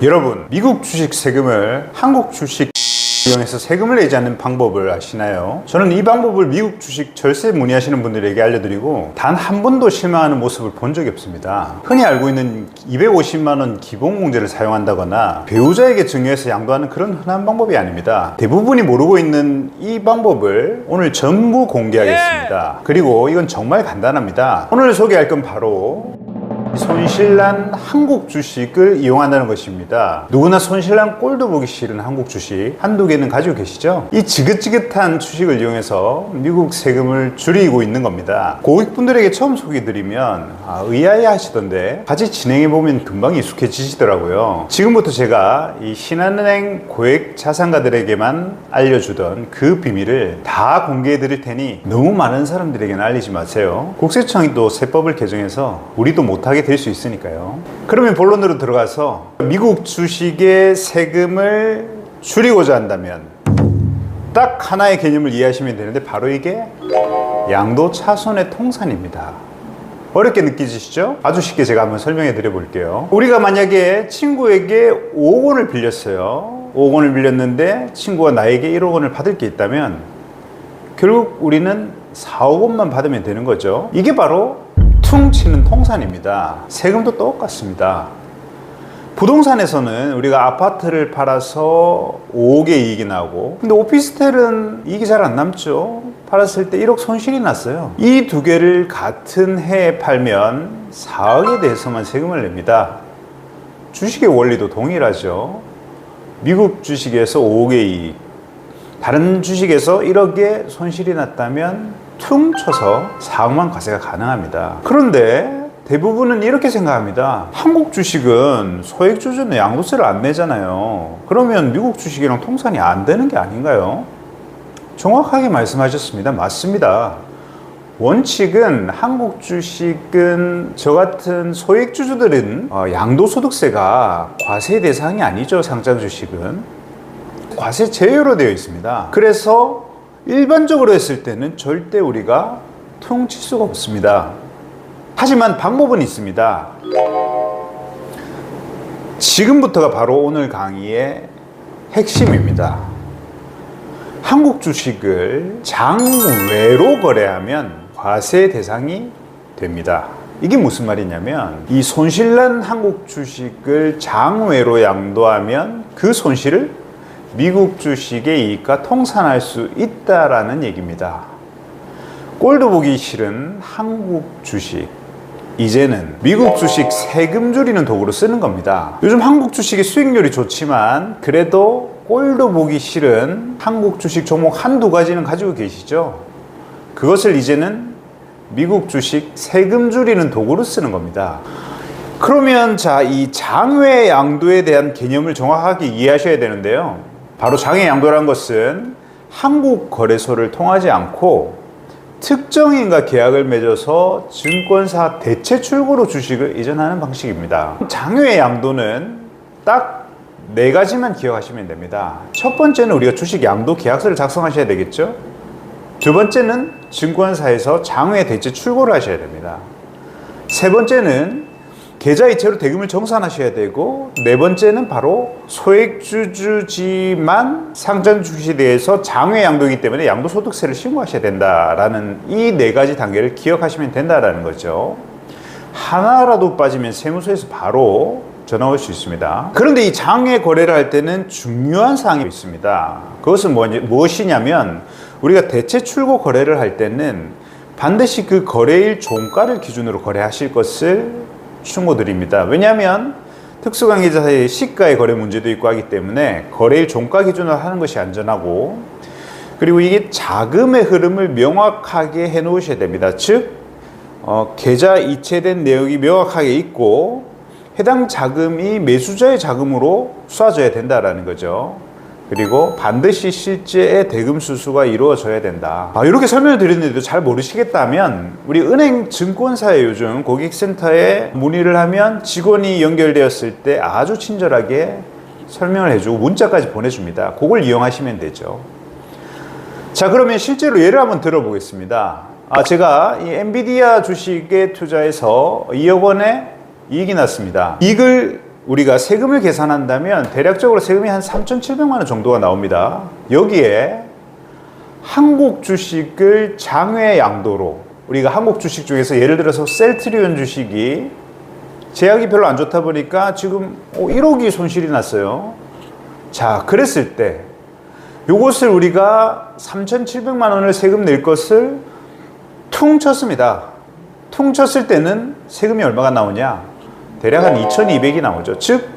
여러분, 미국 주식 세금을 한국 주식 이용해서 세금을 내지 않는 방법을 아시나요? 저는 이 방법을 미국 주식 절세 문의하시는 분들에게 알려드리고 단 한 번도 실망하는 모습을 본 적이 없습니다. 흔히 알고 있는 250만원 기본공제를 사용한다거나 배우자에게 증여해서 양도하는 그런 흔한 방법이 아닙니다. 대부분이 모르고 있는 이 방법을 오늘 전부 공개하겠습니다. 그리고 이건 정말 간단합니다. 오늘 소개할 건 바로 손실난 한국 주식을 이용한다는 것입니다. 누구나 손실난 꼴도 보기 싫은 한국 주식 한두 개는 가지고 계시죠? 이 지긋지긋한 주식을 이용해서 미국 세금을 줄이고 있는 겁니다. 고객분들에게 처음 소개드리면 의아해 하시던데 같이 진행해보면 금방 익숙해지시더라고요. 지금부터 제가 이 신한은행 고액 자산가들에게만 알려주던 그 비밀을 다 공개해드릴 테니 너무 많은 사람들에게는 알리지 마세요. 국세청이 또 세법을 개정해서 우리도 못하게 될 수 있으니까요. 그러면 본론으로 들어가서 미국 주식의 세금을 줄이고자 한다면 딱 하나의 개념을 이해하시면 되는데 바로 이게 양도차손의 통산입니다. 어렵게 느끼시죠? 아주 쉽게 제가 한번 설명해 드려 볼게요. 우리가 만약에 친구에게 5억 원을 빌렸어요. 5억 원을 빌렸는데 친구가 나에게 1억 원을 받을 게 있다면 결국 우리는 4억 원만 받으면 되는 거죠. 이게 바로 퉁치는 통산입니다. 세금도 똑같습니다. 부동산에서는 우리가 아파트를 팔아서 5억의 이익이 나고, 근데 오피스텔은 이익이 잘 안 남죠. 팔았을 때 1억 손실이 났어요. 이 두 개를 같은 해에 팔면 4억에 대해서만 세금을 냅니다. 주식의 원리도 동일하죠. 미국 주식에서 5억의 이익, 다른 주식에서 1억의 손실이 났다면 퉁쳐서 4억만 과세가 가능합니다. 그런데 대부분은 이렇게 생각합니다. 한국 주식은 소액주주는 양도세를 안 내잖아요. 그러면 미국 주식이랑 통산이 안 되는 게 아닌가요? 정확하게 말씀하셨습니다. 맞습니다. 원칙은 한국 주식은 저 같은 소액주주들은 양도소득세가 과세 대상이 아니죠. 상장 주식은 과세 제외로 되어 있습니다. 그래서 일반적으로 했을 때는 절대 우리가 퉁칠 수가 없습니다. 하지만 방법은 있습니다. 지금부터가 바로 오늘 강의의 핵심입니다. 한국 주식을 장외로 거래하면 과세 대상이 됩니다. 이게 무슨 말이냐면 이 손실난 한국 주식을 장외로 양도하면 그 손실을 미국 주식의 이익과 통산할 수 있다라는 얘기입니다. 꼴도 보기 싫은 한국 주식, 이제는 미국 주식 세금 줄이는 도구로 쓰는 겁니다. 요즘 한국 주식의 수익률이 좋지만 그래도 꼴도 보기 싫은 한국 주식 종목 한두 가지는 가지고 계시죠? 그것을 이제는 미국 주식 세금 줄이는 도구로 쓰는 겁니다. 그러면 이 장외 양도에 대한 개념을 정확하게 이해하셔야 되는데요. 바로 장외 양도란 것은 한국 거래소를 통하지 않고 특정인과 계약을 맺어서 증권사 대체 출고로 주식을 이전하는 방식입니다. 장외 양도는 딱 4가지만 기억하시면 됩니다. 첫 번째는 우리가 주식 양도 계약서를 작성하셔야 되겠죠. 두 번째는 증권사에서 장외 대체 출고를 하셔야 됩니다. 세 번째는 계좌 이체로 대금을 정산하셔야 되고, 네 번째는 바로 소액주주지만 상장 주식에 대해서 장외 양도이기 때문에 양도소득세를 신고하셔야 된다라는 이 4가지 단계를 기억하시면 된다라는 거죠. 하나라도 빠지면 세무서에서 바로 전화 올 수 있습니다. 그런데 이 장외 거래를 할 때는 중요한 사항이 있습니다. 그것은 무엇이냐면 우리가 대체 출고 거래를 할 때는 반드시 그 거래일 종가를 기준으로 거래하실 것을 충고드립니다. 왜냐하면 특수관계자의 시가의 거래 문제도 있고 하기 때문에 거래일 종가 기준으로 하는 것이 안전하고, 그리고 이게 자금의 흐름을 명확하게 해 놓으셔야 됩니다. 즉 계좌 이체된 내역이 명확하게 있고 해당 자금이 매수자의 자금으로 쏴져야 된다라는 거죠. 그리고 반드시 실제의 대금 수수가 이루어져야 된다. 이렇게 설명을 드렸는데도 잘 모르시겠다면 우리 은행 증권사에 요즘 고객센터에 문의를 하면 직원이 연결되었을 때 아주 친절하게 설명을 해주고 문자까지 보내줍니다. 그걸 이용하시면 되죠. 자, 그러면 실제로 예를 한번 들어보겠습니다. 제가 이 엔비디아 주식에 투자해서 2억 원의 이익이 났습니다. 이익을 우리가 세금을 계산한다면 대략적으로 세금이 한 3,700만 원 정도가 나옵니다. 여기에 한국 주식을 장외 양도로, 우리가 한국 주식 중에서 예를 들어서 셀트리온 주식이 제약이 별로 안 좋다 보니까 지금 1억이 손실이 났어요. 자, 그랬을 때 요것을 우리가 3,700만 원을 세금 낼 것을 퉁 쳤습니다. 퉁 쳤을 때는 세금이 얼마가 나오냐? 대략 한 2,200이 나오죠. 즉,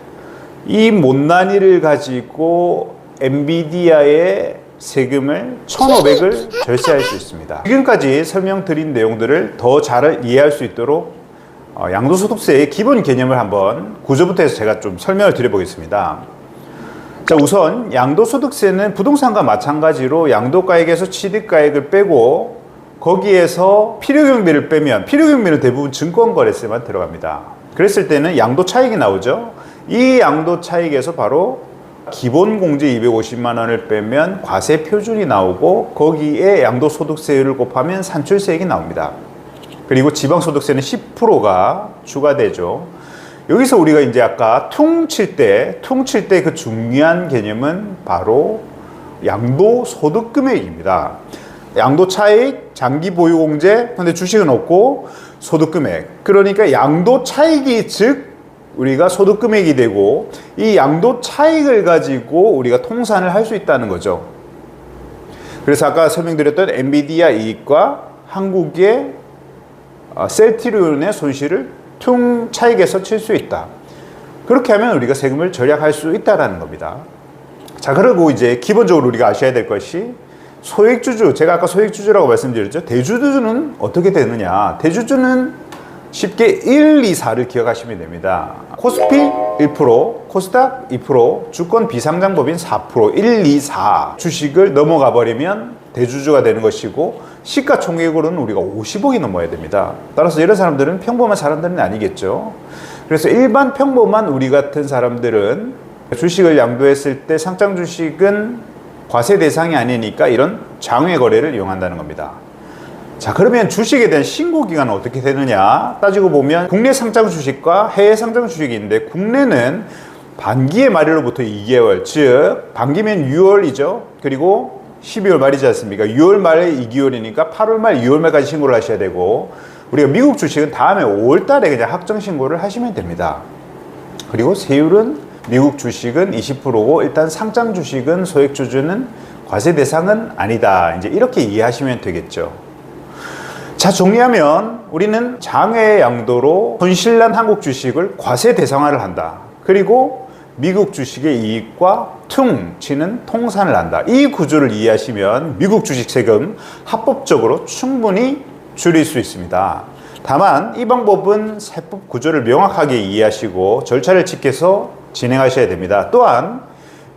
이 못난이를 가지고 엔비디아의 세금을 1,500을 절세할 수 있습니다. 지금까지 설명드린 내용들을 더 잘 이해할 수 있도록 양도소득세의 기본 개념을 한번 구조부터 해서 제가 좀 설명을 드려보겠습니다. 자, 우선 양도소득세는 부동산과 마찬가지로 양도가액에서 취득가액을 빼고 거기에서 필요경비를 빼면, 필요경비는 대부분 증권거래세만 들어갑니다. 그랬을 때는 양도차익이 나오죠. 이 양도차익에서 바로 기본공제 250만 원을 빼면 과세표준이 나오고 거기에 양도소득세율을 곱하면 산출세액이 나옵니다. 그리고 지방소득세는 10%가 추가되죠. 여기서 우리가 이제 아까 퉁칠 때 그 중요한 개념은 바로 양도소득금액입니다. 양도차익, 장기보유공제, 근데 주식은 없고 소득금액. 그러니까 양도차익이 즉 우리가 소득금액이 되고 이 양도차익을 가지고 우리가 통산을 할 수 있다는 거죠. 그래서 아까 설명드렸던 엔비디아 이익과 한국의 셀트리온의 손실을 퉁 차익에서 칠 수 있다. 그렇게 하면 우리가 세금을 절약할 수 있다는 겁니다. 자, 그리고 이제 기본적으로 우리가 아셔야 될 것이 소액주주, 제가 아까 소액주주라고 말씀드렸죠. 대주주는 어떻게 되느냐? 대주주는 쉽게 1, 2, 4를 기억하시면 됩니다. 코스피 1%, 코스닥 2%, 주권 비상장법인 4%, 1, 2, 4 주식을 넘어가 버리면 대주주가 되는 것이고 시가총액으로는 우리가 50억이 넘어야 됩니다. 따라서 이런 사람들은 평범한 사람들은 아니겠죠. 그래서 일반 평범한 우리 같은 사람들은 주식을 양도했을 때 상장 주식은 과세 대상이 아니니까 이런 장외 거래를 이용한다는 겁니다. 자, 그러면 주식에 대한 신고 기간은 어떻게 되느냐 따지고 보면 국내 상장 주식과 해외 상장 주식이 있는데 국내는 반기의 말일로부터 2개월, 즉 반기면 6월이죠. 그리고 12월 말이지 않습니까? 6월 말에 2개월이니까 8월 말, 6월 말까지 신고를 하셔야 되고 우리가 미국 주식은 다음에 5월 달에 그냥 확정 신고를 하시면 됩니다. 그리고 세율은 미국 주식은 20%고 일단 상장 주식은 소액주주는 과세 대상은 아니다. 이제 이렇게 이해하시면 되겠죠. 자, 정리하면 우리는 장외 양도로 손실난 한국 주식을 과세 대상화를 한다. 그리고 미국 주식의 이익과 퉁 치는 통산을 한다. 이 구조를 이해하시면 미국 주식 세금 합법적으로 충분히 줄일 수 있습니다. 다만 이 방법은 세법 구조를 명확하게 이해하시고 절차를 지켜서 진행하셔야 됩니다. 또한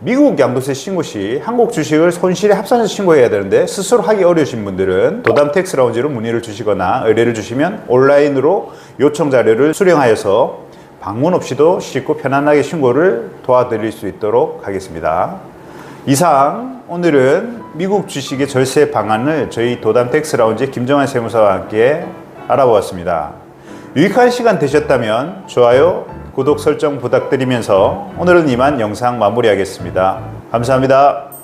미국 양도세 신고 시 한국 주식을 손실에 합산해서 신고해야 되는데 스스로 하기 어려우신 분들은 도담 텍스 라운지로 문의를 주시거나 의뢰를 주시면 온라인으로 요청 자료를 수령하여서 방문 없이도 쉽고 편안하게 신고를 도와드릴 수 있도록 하겠습니다. 이상 오늘은 미국 주식의 절세 방안을 저희 도담 텍스 라운지 김정환 세무사와 함께 알아보았습니다. 유익한 시간 되셨다면 좋아요, 구독 설정 부탁드리면서 오늘은 이만 영상 마무리하겠습니다. 감사합니다.